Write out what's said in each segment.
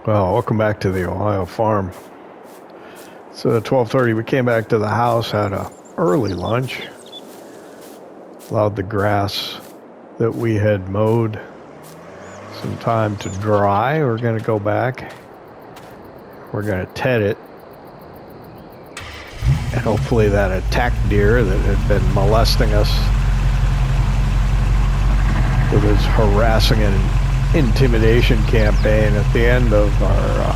Well, welcome back to the Ohio farm. So at 12:30 we came back to the house, had a early lunch, allowed the grass that we had mowed some time to dry. We're going to go back, we're going to ted it, and hopefully that attack deer that had been molesting us with his harassing and intimidation campaign at the end of our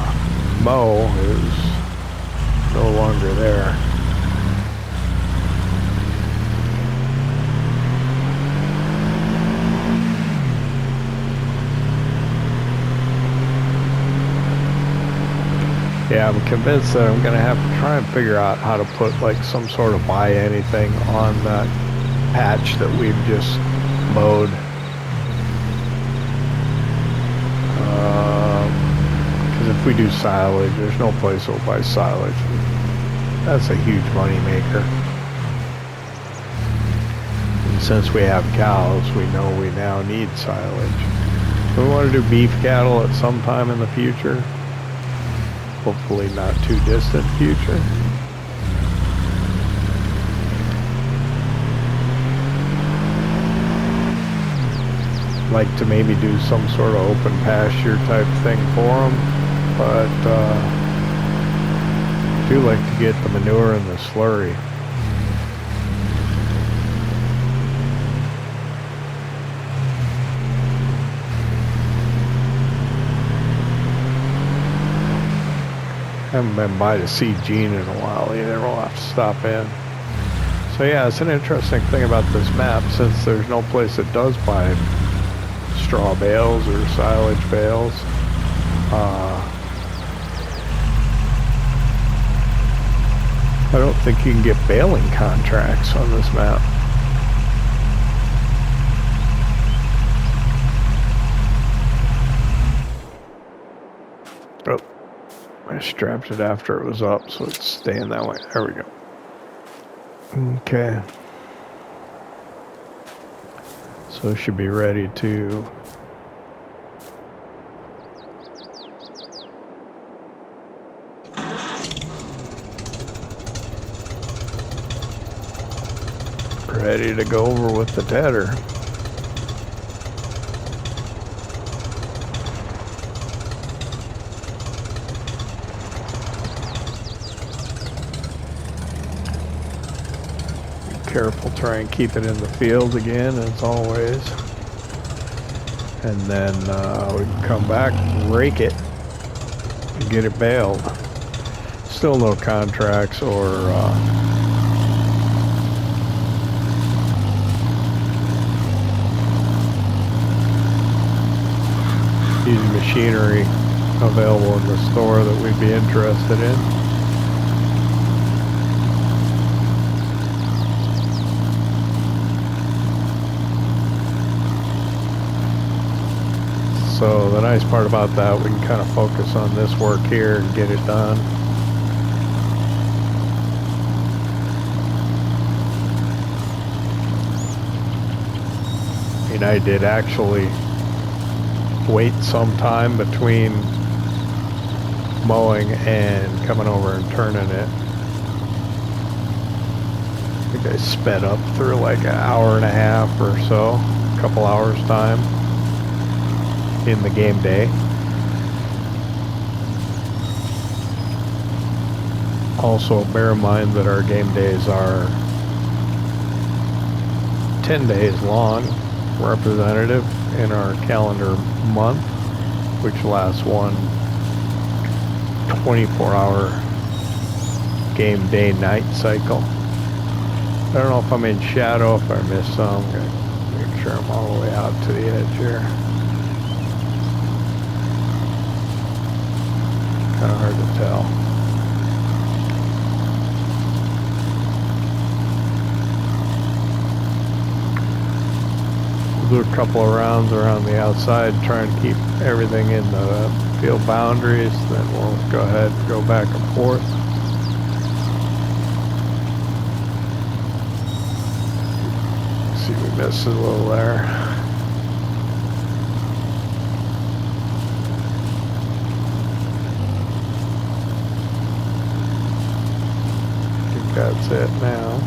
mow is no longer there. Yeah, I'm convinced that I'm gonna have to try and figure out how to put like some sort of buy anything on that patch that we've just mowed. If we do silage, there's no place to buy silage. That's a huge money maker. And since we have cows, we know we now need silage. So we want to do beef cattle at some time in the future. Hopefully not too distant future. Like to maybe do some sort of open pasture type thing for them. But I do like to get the manure and the slurry. Haven't been by to see Gene in a while either. We'll have to stop in. So yeah, it's an interesting thing about this map, since there's no place that does buy straw bales or silage bales. I don't think you can get baling contracts on this map. Oh, I strapped it after it was up, so it's staying that way. There we go. Okay. So it should be ready to go over with the tedder. Be careful, try and keep it in the field again as always. And then we can come back, rake it, and get it baled. Still no contracts or using machinery available in the store that we'd be interested in. So the nice part about that, we can kind of focus on this work here and get it done. I mean, I did actually wait some time between mowing and coming over and turning it. I think I sped up through like an hour and a half or so, a couple hours time in the game day. Also bear in mind that our game days are 10 days long, representative in our calendar month, which lasts one 24-hour game day night cycle. I don't know if I'm in shadow, if I missed some. I'm gonna make sure I'm all the way out to the edge here. Kind of hard to tell. Do a couple of rounds around the outside, trying to keep everything in the field boundaries, then we'll go ahead and go back and forth. Missed a little there. I think that's it now.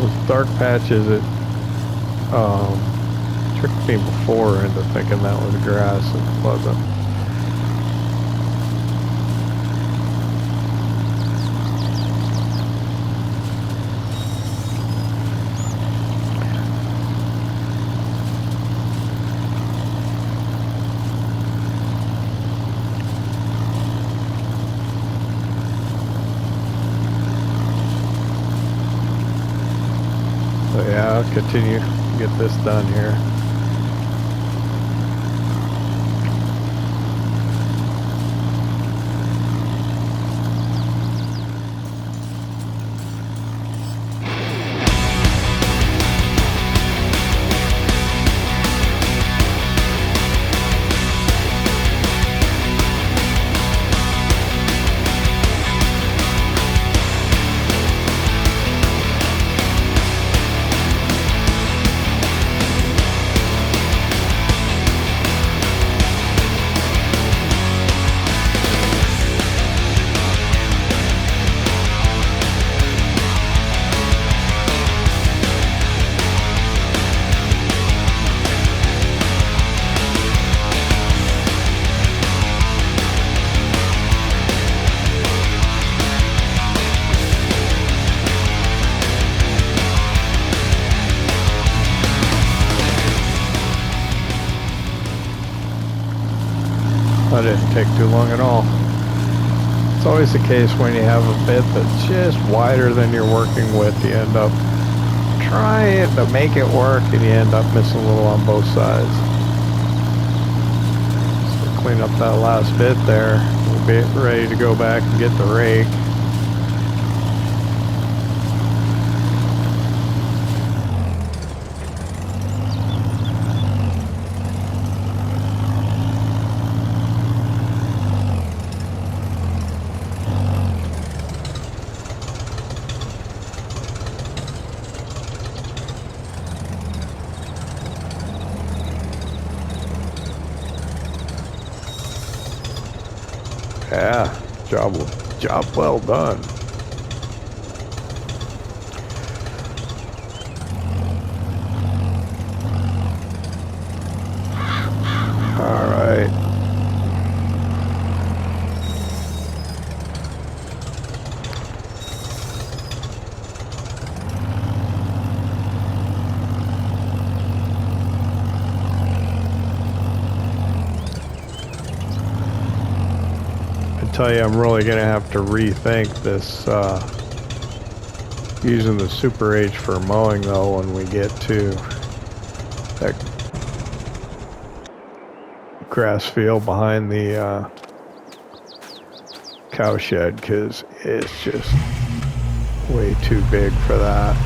Those dark patches, it tricked me before into thinking that was grass. It wasn't. So yeah, I'll continue to get this done here. That didn't take too long at all. It's always the case when you have a bit that's just wider than you're working with, you end up trying to make it work and you end up missing a little on both sides. So clean up that last bit there. We'll be ready to go back and get the rake. Yeah, job well done. All right. Tell you, I'm really gonna have to rethink this using the Super H for mowing though when we get to that grass field behind the cow shed, because it's just way too big for that.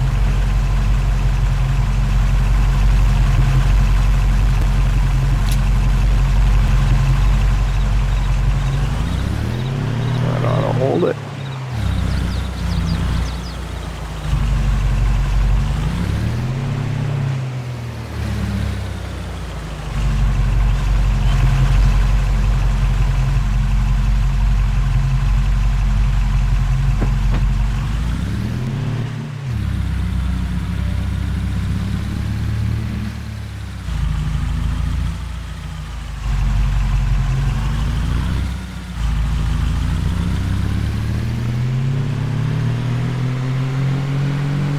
Hold it.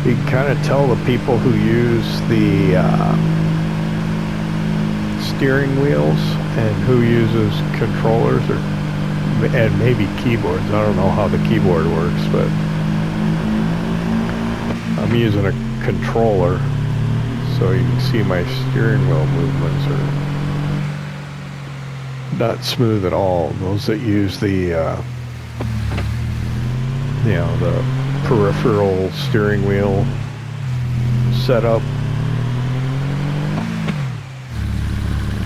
You can kind of tell the people who use the steering wheels and who uses controllers and maybe keyboards. I don't know how the keyboard works, but I'm using a controller, so you can see my steering wheel movements are not smooth at all. Those that use the the peripheral steering wheel setup,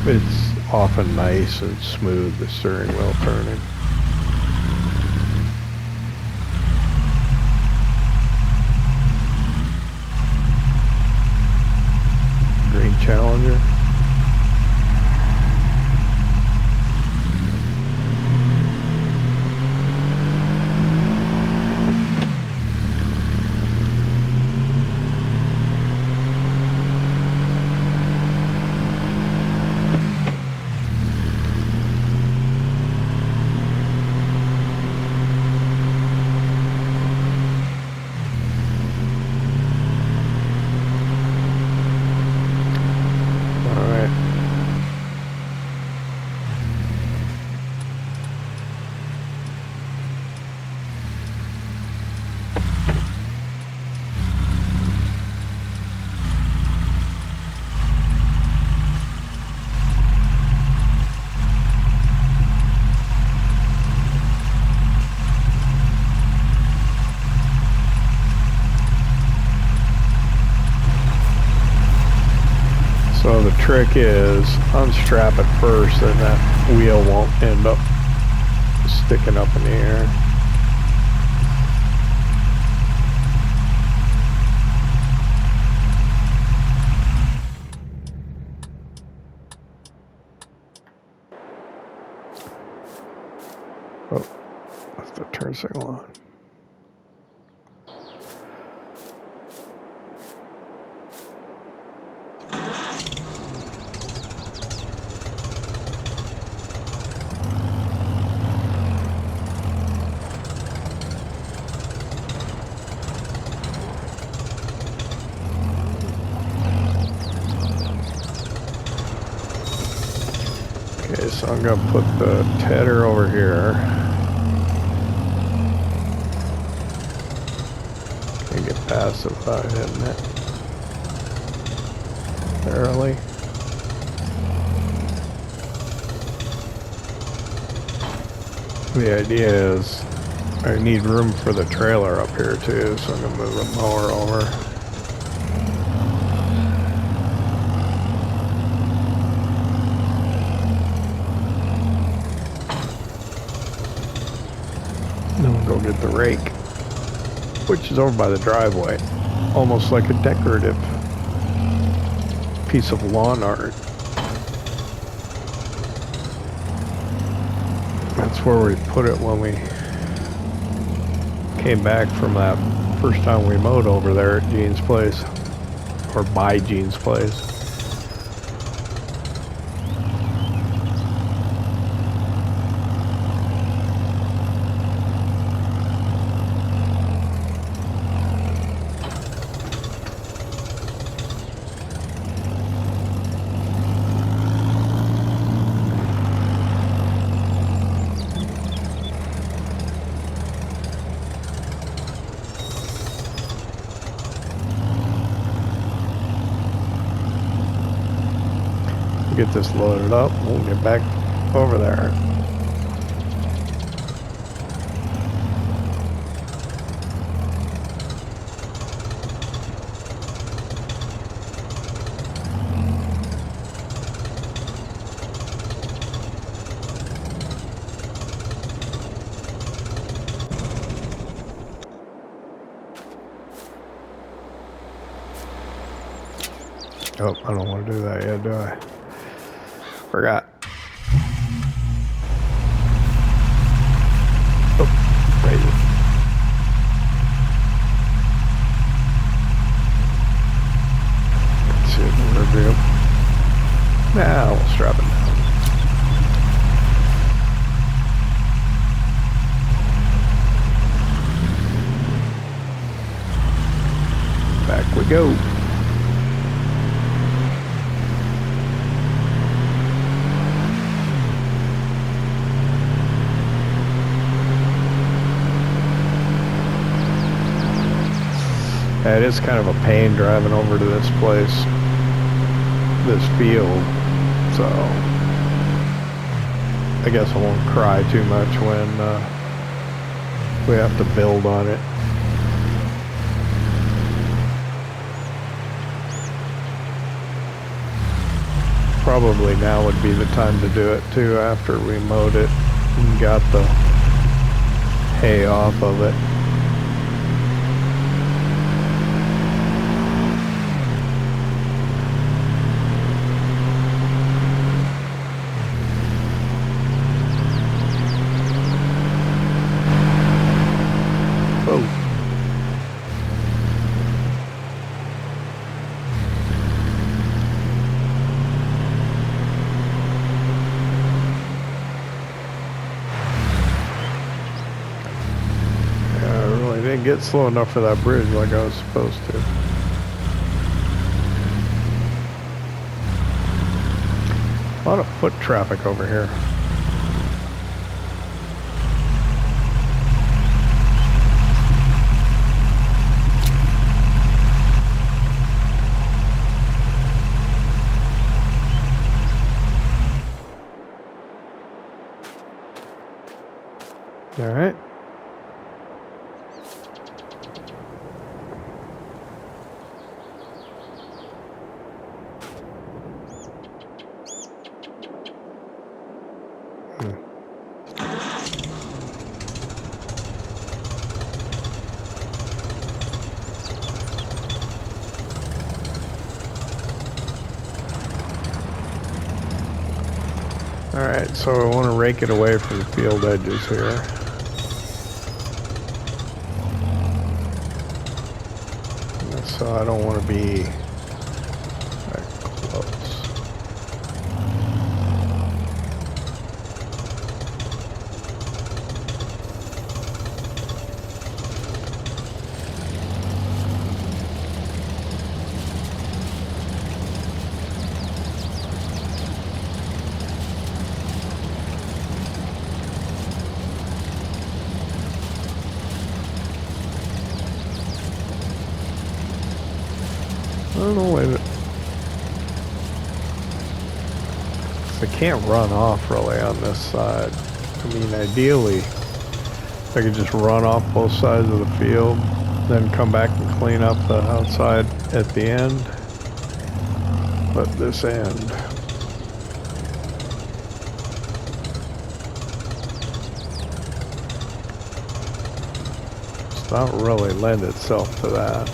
it's often nice and smooth, the steering wheel turning. trick is unstrap it first, and that wheel won't end up sticking up in the air. Oh, left the turn signal on. Okay, so I'm gonna put the tedder over here. Can't get past it without hitting it. Barely. The idea is I need room for the trailer up here too, so I'm gonna move the mower over. Then we'll go get the rake, which is over by the driveway, almost like a decorative piece of lawn art. That's where we put it when we came back from that first time we mowed over there at Gene's place, or by Gene's place. Get this loaded up, we'll get back over there. Oh, I don't want to do that yet, do I? Forgot. Oh, crazy. Let's see the review. Now we'll strap it down. Back we go. Yeah, it is kind of a pain driving over to this place, this field, so I guess I won't cry too much when we have to build on it. Probably now would be the time to do it too, after we mowed it and got the hay off of it. Get slow enough for that bridge like I was supposed to. A lot of foot traffic over here. All right. Alright, so I want to rake it away from the field edges here. So I don't want to be that close. I don't know why I can't run off really on this side. I mean, ideally, I could just run off both sides of the field, then come back and clean up the outside at the end. But this end, does not really lend itself to that.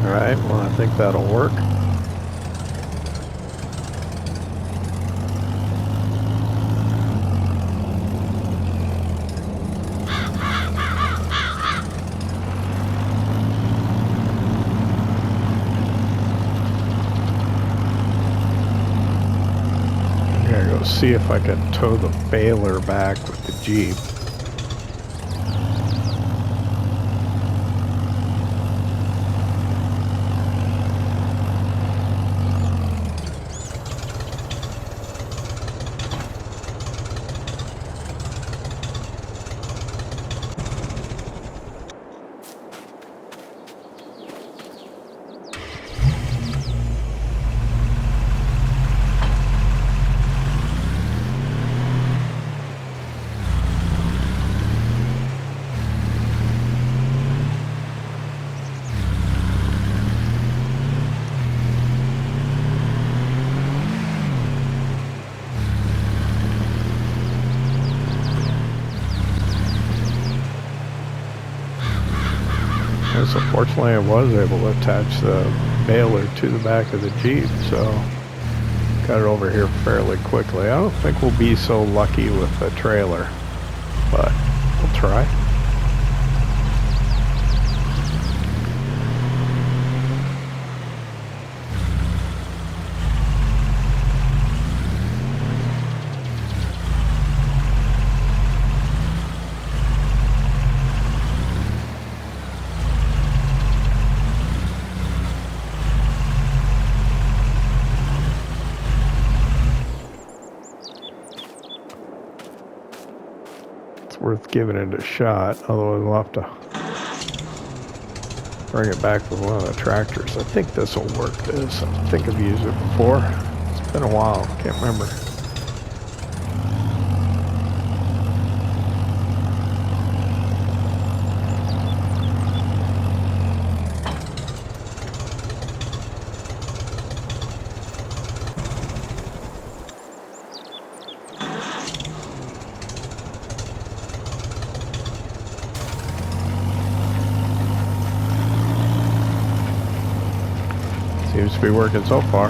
Alright, well, I think that'll work. I'm gonna go see if I can tow the baler back with the Jeep. So fortunately I was able to attach the baler to the back of the Jeep, so got it over here fairly quickly. I don't think we'll be so lucky with the trailer, but we'll try. worth giving it a shot. Otherwise, we'll have to bring it back with one of the tractors. I think this will work. I think I've used it before. It's been a while. Can't remember. Seems to be working so far.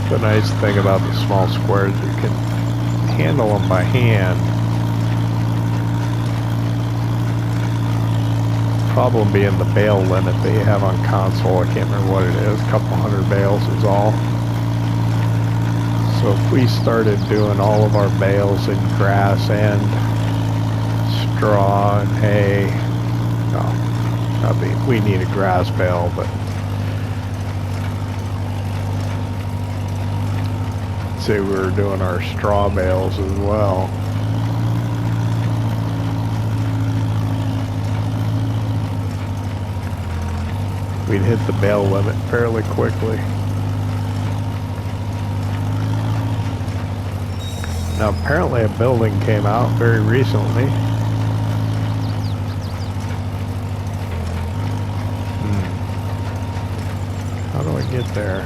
The nice thing about the small squares, you can handle them by hand. Problem being the bale limit that you have on console. I can't remember what it is. A couple hundred bales is all. So if we started doing all of our bales in grass and straw and hay, no, we need a grass bale, but say we were doing our straw bales as well. We'd hit the bale limit fairly quickly. Now apparently a building came out very recently. How do I get there?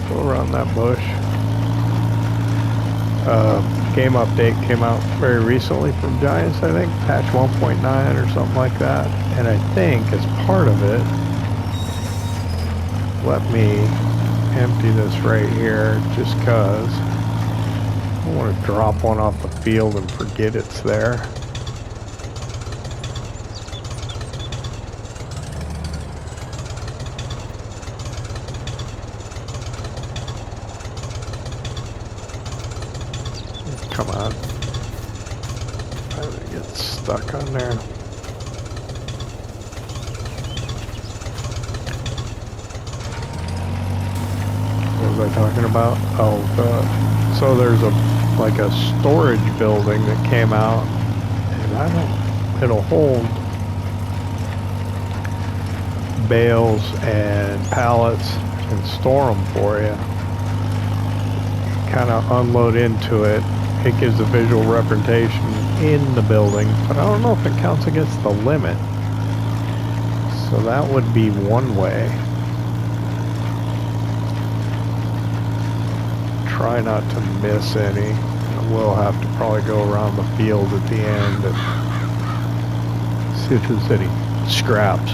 Go around that bush. Game update came out very recently from Giants, I think. Patch 1.9 or something like that. And I think as part of it, let me empty this right here just because I don't want to drop one off the field and forget it's there. Come on. I'm gonna get stuck on there. What was I talking about? Oh, so there's like a storage building that came out, and it'll hold bales and pallets and store them for you. Kind of unload into it. It gives a visual representation in the building, but I don't know if it counts against the limit. So that would be one way. Try not to miss any. We'll have to probably go around the field at the end and see if there's any scraps.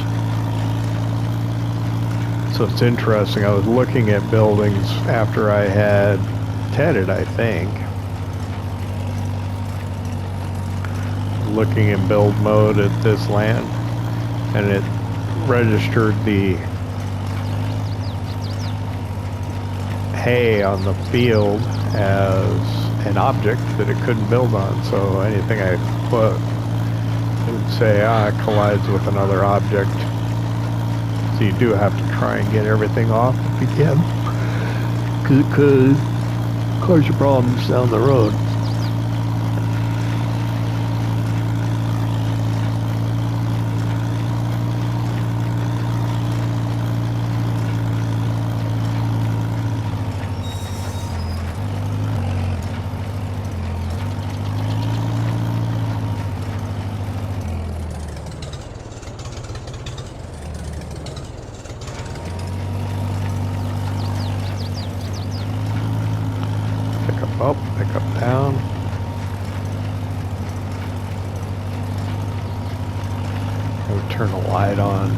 So it's interesting. I was looking at buildings after I had tedded, I think. Looking in build mode at this land, and it registered the hay on the field as an object that it couldn't build on. So anything I put, it would say, it collides with another object. So you do have to try and get everything off if you can, because it could cause you problems down the road. Up, pick up, down. We'll turn the light on.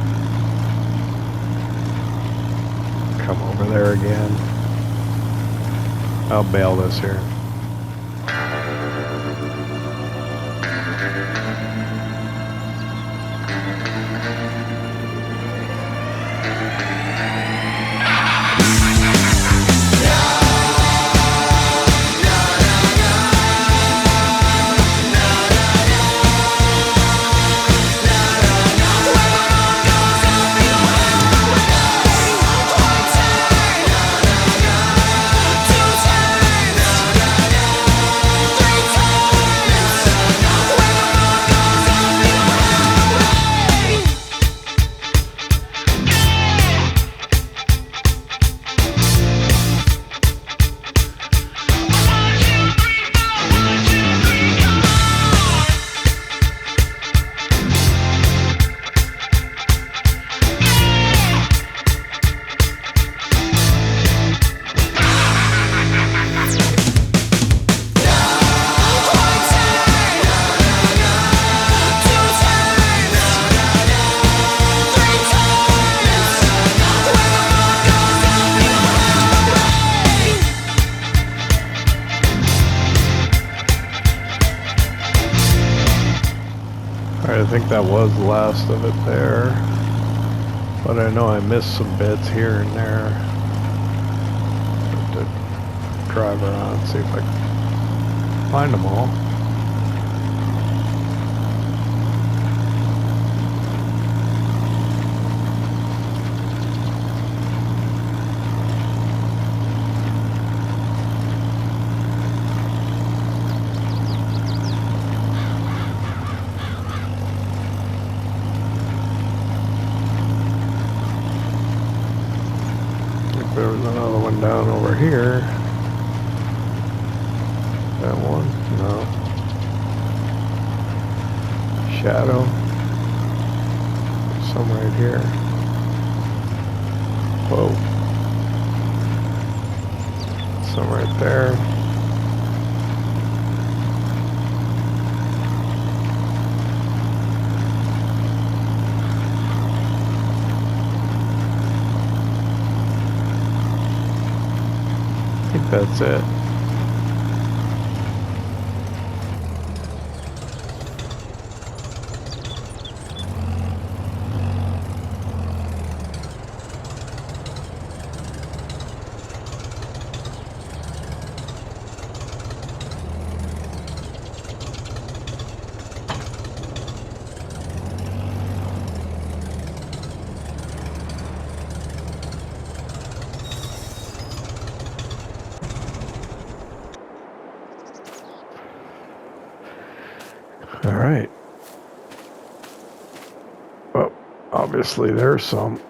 Come over there again. I'll bale this here. think that was the last of it there. But I know I missed some bits here and there. Have to drive around and see if I can find them all. There was another one down over here. That one? No. Shadow. There's some right here. Whoa. Some right there. I think that's it. All right. Well, obviously there's some.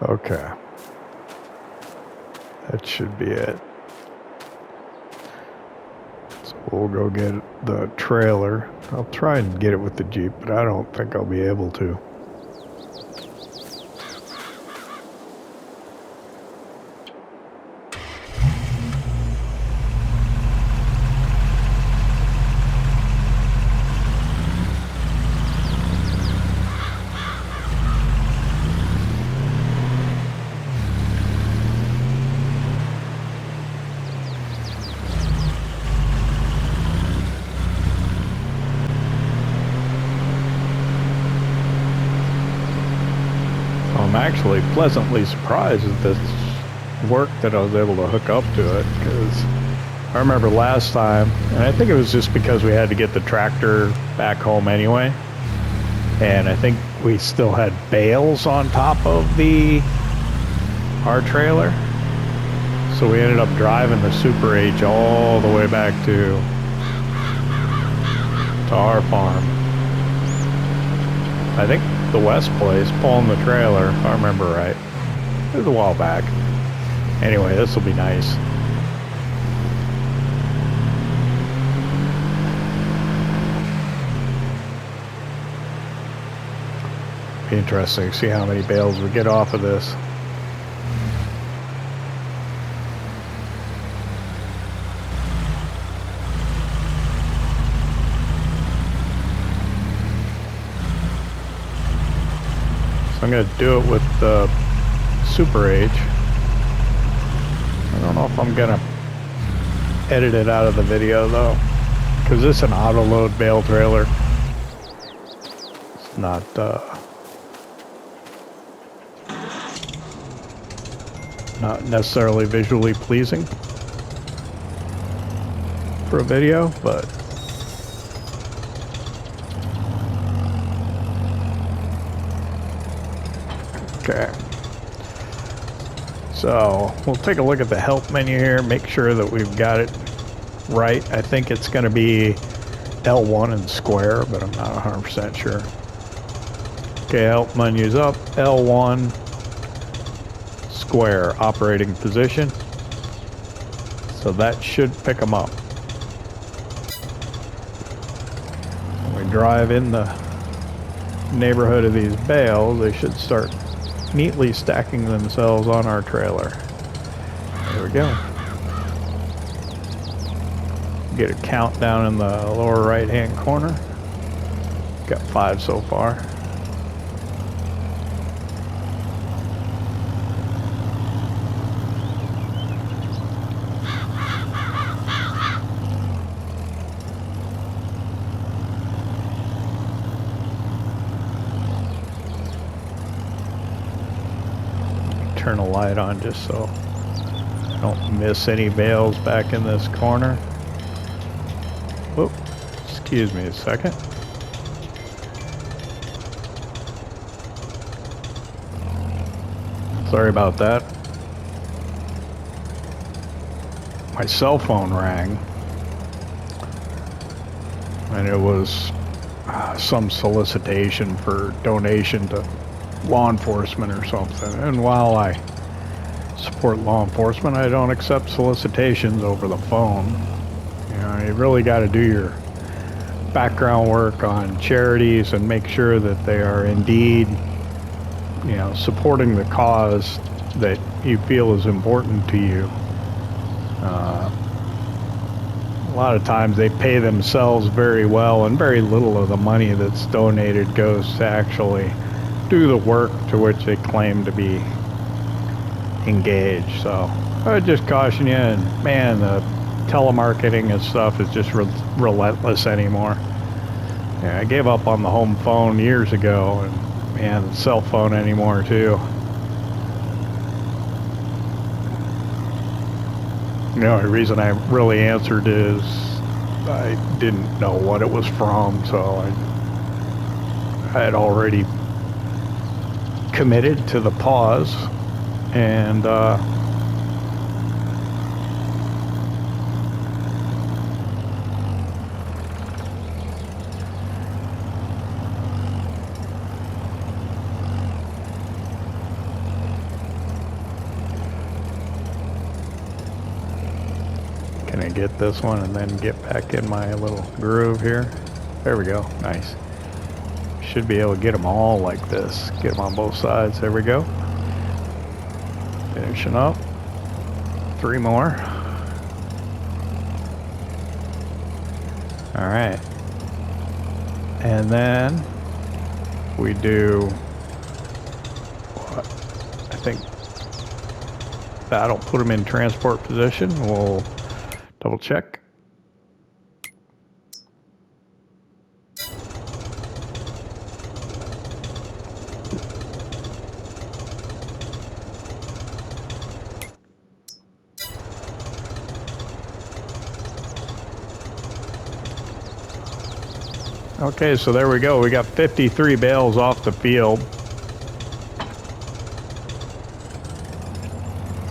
Okay. That should be it. So we'll go get the trailer. I'll try and get it with the Jeep, but I don't think I'll be able to. I'm actually pleasantly surprised at this work that I was able to hook up to it, because I remember last time, and I think it was just because we had to get the tractor back home anyway, and I think we still had bales on top of our trailer, so we ended up driving the Super H all the way back to our farm. I think the West place, pulling the trailer, if I remember right. It was a while back. Anyway, this will be nice. Be interesting to see how many bales we get off of this. I'm going to do it with the Super H. I don't know if I'm going to edit it out of the video though, Because this is an auto load bale trailer. It's not not necessarily visually pleasing for a video, but okay. So we'll take a look at the help menu here, make sure that we've got it right. I think it's going to be L1 and square, but I'm not 100% sure. Okay, help menu's up, L1, square, operating position. So that should pick them up. When we drive in the neighborhood of these bales, they should start neatly stacking themselves on our trailer. There we go. Get a count down in the lower right hand corner. Got 5 so far. Turn a light on just so I don't miss any bales back in this corner. Whoop, excuse me a second. Sorry about that. My cell phone rang, and it was some solicitation for donation to law enforcement or something. And while I support law enforcement, I don't accept solicitations over the phone. You know, you really got to do your background work on charities and make sure that they are indeed, you know, supporting the cause that you feel is important to you. A lot of times they pay themselves very well, and very little of the money that's donated goes to actually do the work to which they claim to be engaged. So I would just caution you, and man, the telemarketing and stuff is just relentless anymore. Yeah, I gave up on the home phone years ago, and man, the cell phone anymore too. You know, the reason I really answered is I didn't know what it was from, so I had already committed to the pause, and can I get this one and then get back in my little groove here? There we go. Nice. Should be able to get them all like this. Get them on both sides. There we go. Finishing up. 3 more. All right. And then we do what? I think that'll put them in transport position. We'll double check. Okay, so there we go. We got 53 bales off the field.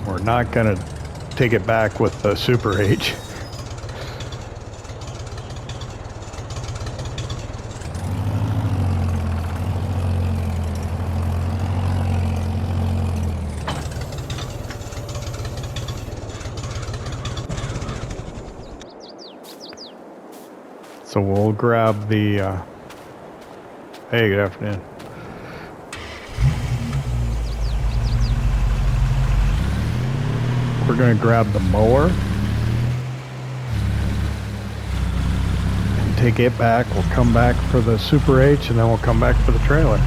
We're not going to take it back with the Super H. So we'll grab the, hey, good afternoon. We're going to grab the mower and take it back. We'll come back for the Super H, and then we'll come back for the trailer.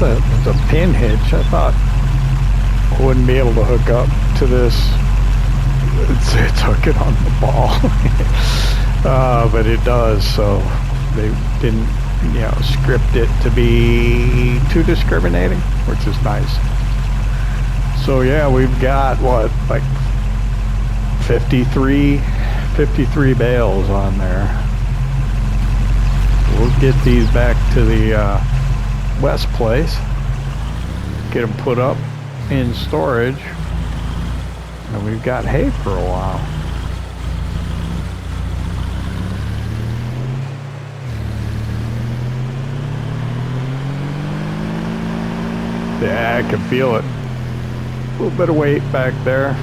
it's a pin hitch. I thought I wouldn't be able to hook up to this. It's hooking on the ball. But it does, so they didn't, you know, script it to be too discriminating, which is nice. So yeah, we've got what, like 53 bales on there. We'll get these back to the west place, get them put up in storage, and we've got hay for a while. Yeah, I can feel it. A little bit of weight back there.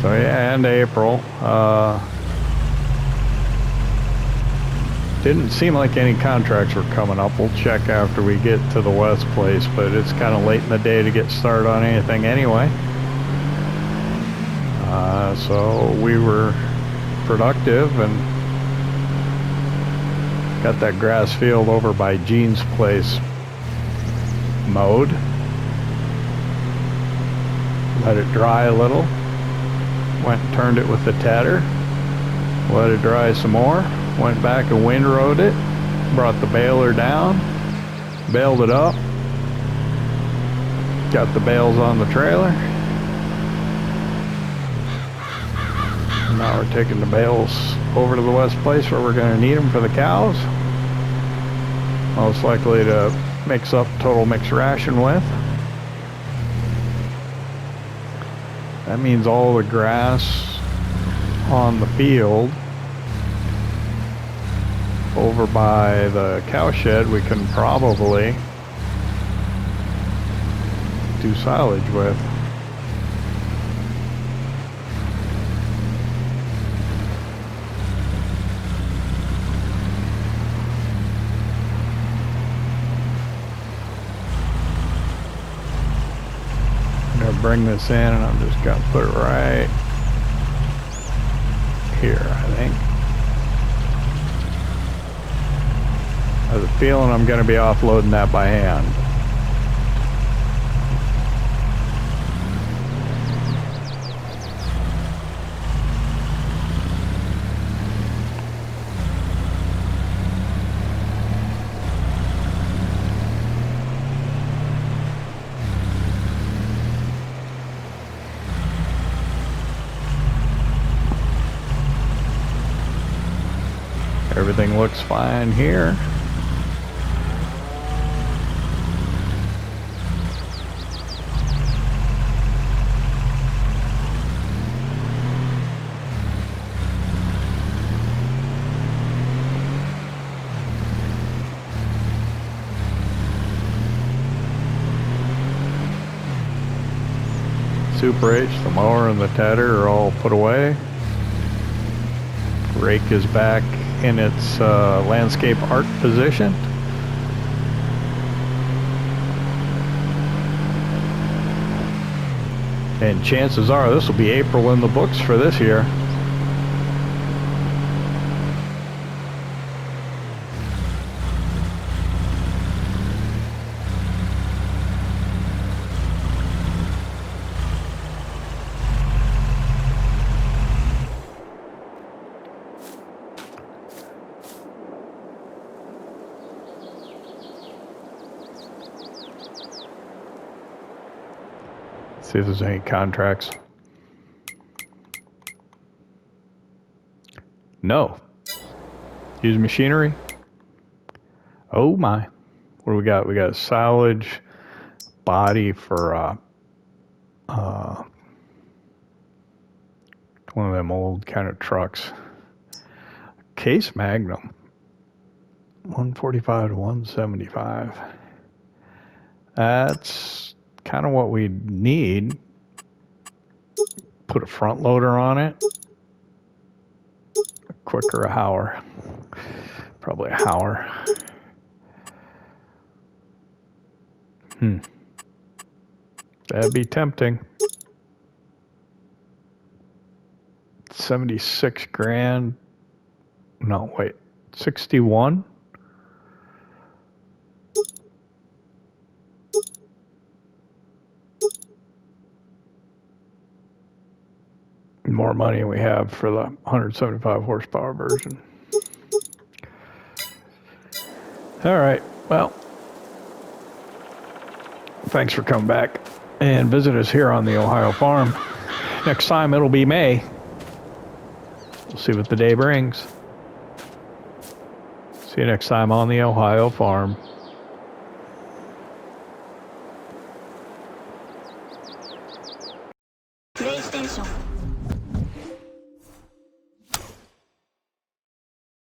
So yeah, end of April. Didn't seem like any contracts were coming up. We'll check after we get to the west place, but it's kind of late in the day to get started on anything anyway. So we were productive and got that grass field over by Gene's place mowed. Let it dry a little. Went and turned it with the tedder. Let it dry some more. Went back and windrowed it. Brought the baler down. Baled it up. Got the bales on the trailer. And now we're taking the bales over to the west place where we're going to need them for the cows. Most likely to mix up total mixed ration with. That means all the grass on the field over by the cowshed we can probably do silage with. Bring this in, and I'm just gonna put it right here, I think. I have a feeling I'm gonna be offloading that by hand. Everything looks fine here. Super H, the mower and the tedder are all put away. Rake is back in its landscape art position. And chances are this will be April in the books for this year. See if there's any contracts. No. Use machinery. Oh my. What do we got? We got a silage body for one of them old kind of trucks. Case Magnum. 145 to 175. That's kind of what we need. put a front loader on it. A quicker, a hower. Probably a hower. That'd be tempting. 76 grand. No, wait. 61? More money we have for the 175 horsepower version. All right. Well, thanks for coming back and visit us here on the Ohio farm. Next time it'll be May. We'll see what the day brings. See you next time on the Ohio farm. PlayStation